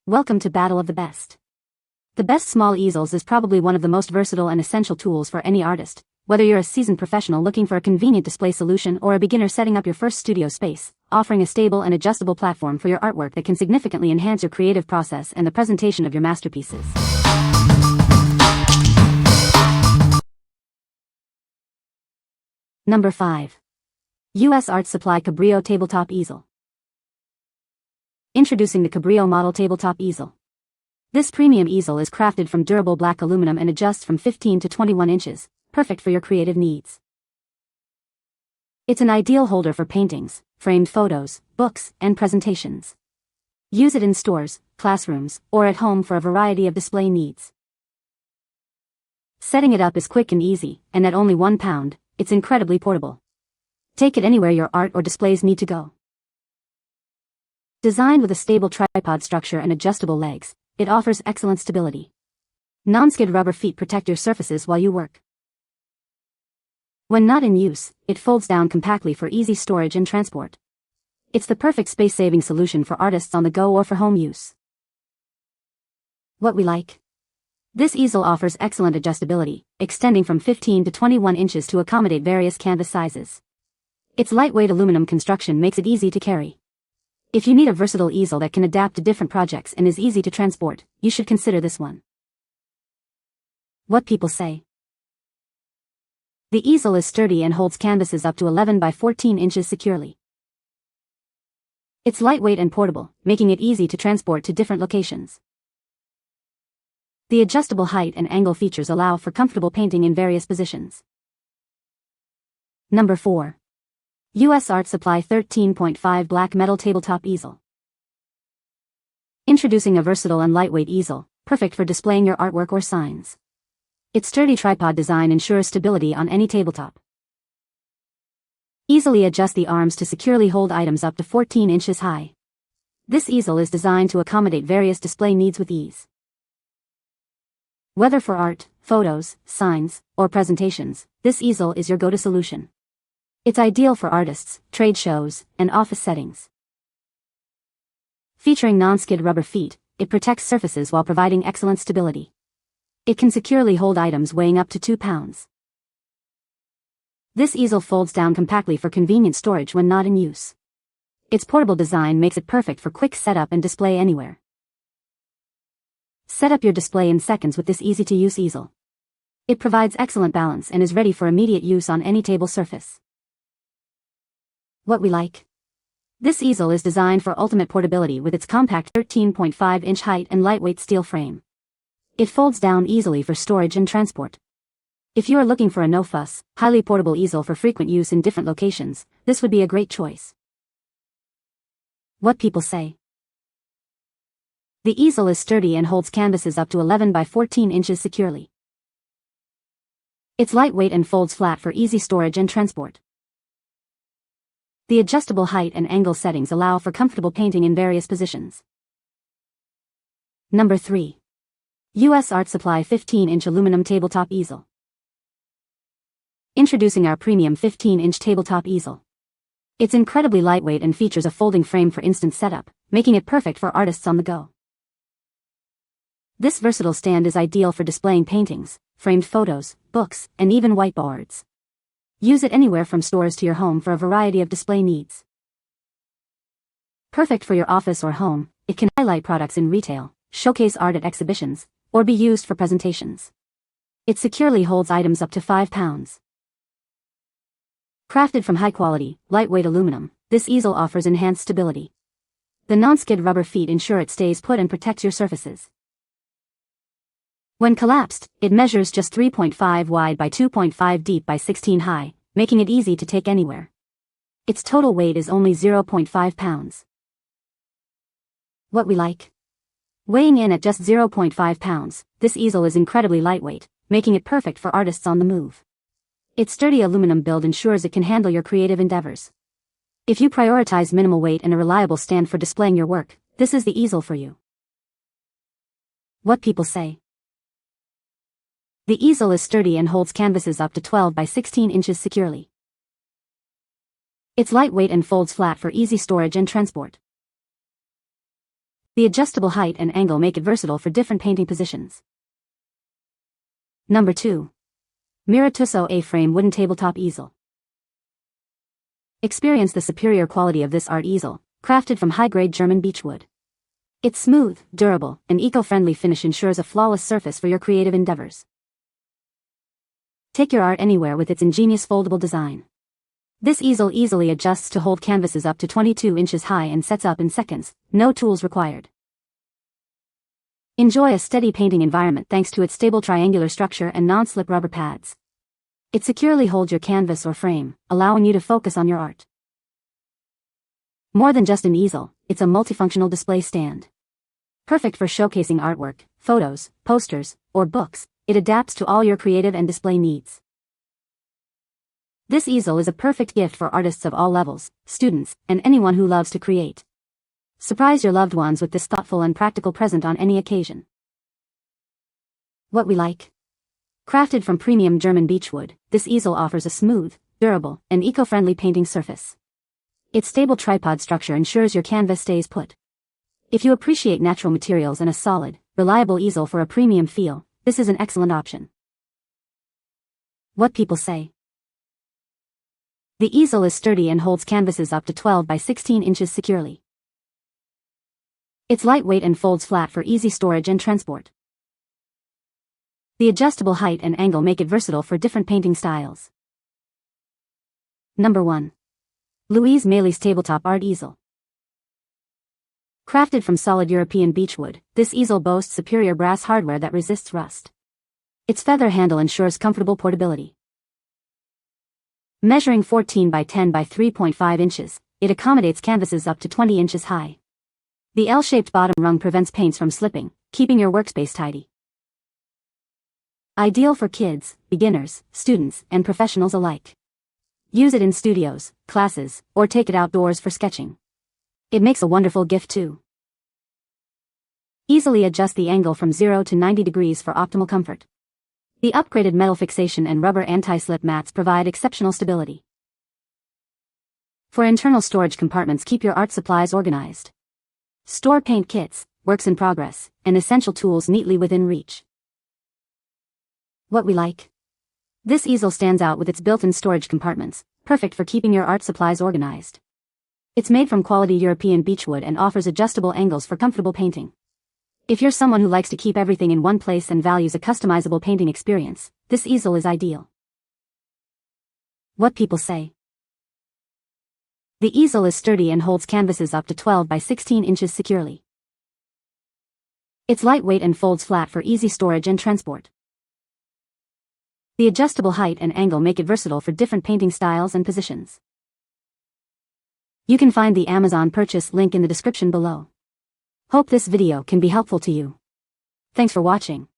Welcome to Battle of the Best. The best small easels is probably one of the most versatile and essential tools for any artist, whether you're a seasoned professional looking for a convenient display solution or a beginner setting up your first studio space, offering a stable and adjustable platform for your artwork that can significantly enhance your creative process and the presentation of your masterpieces. Number 5. U.S. Art Supply Cabrillo Tabletop Easel. Introducing the Cabrillo Model Tabletop Easel. This premium easel is crafted from durable black aluminum and adjusts from 15 to 21 inches, perfect for your creative needs. It's an ideal holder for paintings, framed photos, books, and presentations. Use it in stores, classrooms, or at home for a variety of display needs. Setting it up is quick and easy, and at only 1 pound, it's incredibly portable. Take it anywhere your art or displays need to go. Designed with a stable tripod structure and adjustable legs, it offers excellent stability. Non-skid rubber feet protect your surfaces while you work. When not in use, it folds down compactly for easy storage and transport. It's the perfect space-saving solution for artists on the go or for home use. What we like? This easel offers excellent adjustability, extending from 15 to 21 inches to accommodate various canvas sizes. Its lightweight aluminum construction makes it easy to carry. If you need a versatile easel that can adapt to different projects and is easy to transport, you should consider this one. What people say. The easel is sturdy and holds canvases up to 11 by 14 inches securely. It's lightweight and portable, making it easy to transport to different locations. The adjustable height and angle features allow for comfortable painting in various positions. Number 4. U.S. Art Supply 13.5 Black Metal Tabletop Easel. Introducing a versatile and lightweight easel, perfect for displaying your artwork or signs. Its sturdy tripod design ensures stability on any tabletop. Easily adjust the arms to securely hold items up to 14 inches high. This easel is designed to accommodate various display needs with ease. Whether for art, photos, signs, or presentations, this easel is your go-to solution. It's ideal for artists, trade shows, and office settings. Featuring non-skid rubber feet, it protects surfaces while providing excellent stability. It can securely hold items weighing up to 2 pounds. This easel folds down compactly for convenient storage when not in use. Its portable design makes it perfect for quick setup and display anywhere. Set up your display in seconds with this easy-to-use easel. It provides excellent balance and is ready for immediate use on any table surface. What we like? This easel is designed for ultimate portability with its compact 13.5-inch height and lightweight steel frame. It folds down easily for storage and transport. If you are looking for a no-fuss, highly portable easel for frequent use in different locations, this would be a great choice. What people say. The easel is sturdy and holds canvases up to 11 by 14 inches securely. It's lightweight and folds flat for easy storage and transport. The adjustable height and angle settings allow for comfortable painting in various positions. Number 3. U.S. Art Supply 15-inch Aluminum Tabletop Easel. Introducing our premium 15-inch tabletop easel. It's incredibly lightweight and features a folding frame for instant setup, making it perfect for artists on the go. This versatile stand is ideal for displaying paintings, framed photos, books, and even whiteboards. Use it anywhere from stores to your home for a variety of display needs. Perfect for your office or home, it can highlight products in retail, showcase art at exhibitions, or be used for presentations. It securely holds items up to 5 pounds. Crafted from high-quality, lightweight aluminum, this easel offers enhanced stability. The non-skid rubber feet ensure it stays put and protects your surfaces. When collapsed, it measures just 3.5 wide by 2.5 deep by 16 high, making it easy to take anywhere. Its total weight is only 0.5 pounds. What we like? Weighing in at just 0.5 pounds, this easel is incredibly lightweight, making it perfect for artists on the move. Its sturdy aluminum build ensures it can handle your creative endeavors. If you prioritize minimal weight and a reliable stand for displaying your work, this is the easel for you. What people say. The easel is sturdy and holds canvases up to 12 by 16 inches securely. It's lightweight and folds flat for easy storage and transport. The adjustable height and angle make it versatile for different painting positions. Number 2. Miratuso A-frame wooden tabletop easel. Experience the superior quality of this art easel, crafted from high-grade German beechwood. Its smooth, durable, and eco-friendly finish ensures a flawless surface for your creative endeavors. Take your art anywhere with its ingenious foldable design. This easel easily adjusts to hold canvases up to 22 inches high and sets up in seconds, no tools required. Enjoy a steady painting environment thanks to its stable triangular structure and non-slip rubber pads. It securely holds your canvas or frame, allowing you to focus on your art. More than just an easel, it's a multifunctional display stand. Perfect for showcasing artwork, photos, posters, or books, it adapts to all your creative and display needs. This easel is a perfect gift for artists of all levels, students, and anyone who loves to create. Surprise your loved ones with this thoughtful and practical present on any occasion. What we like. Crafted from premium German beechwood, this easel offers a smooth, durable, and eco-friendly painting surface. Its stable tripod structure ensures your canvas stays put. If you appreciate natural materials and a solid, reliable easel for a premium feel, this is an excellent option. What people say. The easel is sturdy and holds canvases up to 12 by 16 inches securely. It's lightweight and folds flat for easy storage and transport. The adjustable height and angle make it versatile for different painting styles. Number 1. Louise Maelys Tabletop Art Easel. Crafted from solid European beechwood, this easel boasts superior brass hardware that resists rust. Its feather handle ensures comfortable portability. Measuring 14 by 10 by 3.5 inches, it accommodates canvases up to 20 inches high. The L-shaped bottom rung prevents paints from slipping, keeping your workspace tidy. Ideal for kids, beginners, students, and professionals alike. Use it in studios, classes, or take it outdoors for sketching. It makes a wonderful gift too. Easily adjust the angle from 0 to 90 degrees for optimal comfort. The upgraded metal fixation and rubber anti-slip mats provide exceptional stability. For internal storage compartments, keep your art supplies organized. Store paint kits, works in progress, and essential tools neatly within reach. What we like. This easel stands out with its built-in storage compartments, perfect for keeping your art supplies organized. It's made from quality European beechwood and offers adjustable angles for comfortable painting. If you're someone who likes to keep everything in one place and values a customizable painting experience, this easel is ideal. What people say. The easel is sturdy and holds canvases up to 12 by 16 inches securely. It's lightweight and folds flat for easy storage and transport. The adjustable height and angle make it versatile for different painting styles and positions. You can find the Amazon purchase link in the description below. Hope this video can be helpful to you. Thanks for watching.